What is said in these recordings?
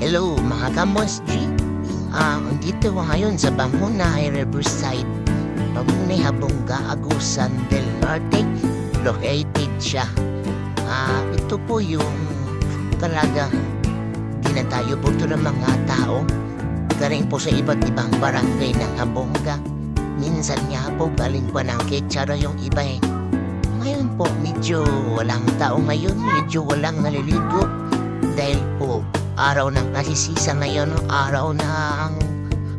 Hello mga kamos G. Dito ngayon sa Bangunay Riverside. Bangunay Habonga, Agusan del Norte. Located siya. Ito po yung talaga dinadayo po ito ng mga tao. Galing po sa iba't ibang barangay ng Habonga. Minsan nga po galing pa ng Quecharo yung iba eh. Ngayon po medyo walang tao ngayon. Medyo walang naliligo. Dahil po araw ng nasisisa ngayon, araw ng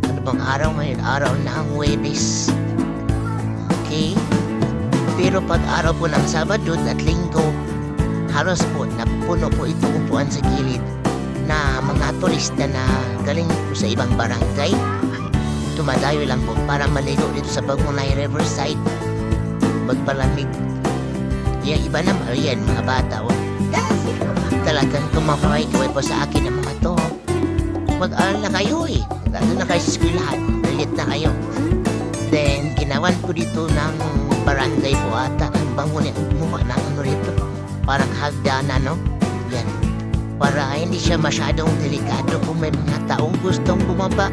ano bang araw ngayon? Araw ng Huwebes. Okay? Pero pag araw po ng Sabado at Linggo, halos po napuno po itong upuan sa gilid na mga turista na galing po sa ibang barangay. Tumadayo lang po para maligo dito sa Bangunay Riverside. Magpalamig. Yung iba naman, yan, mga bata. Talagang kumakawaikoy po sa akin ng mga to. Mag-aaral na kayo eh. Lalo na kayo sa eskwelahan. Nalit na kayo. Then, ginawan ko dito ng barangay po ata. Ang bangunin mukha ng ano rito. Parang hagdanan, no? Yan. Para hindi siya masyadong delikado kung may mga taong gustong bumaba.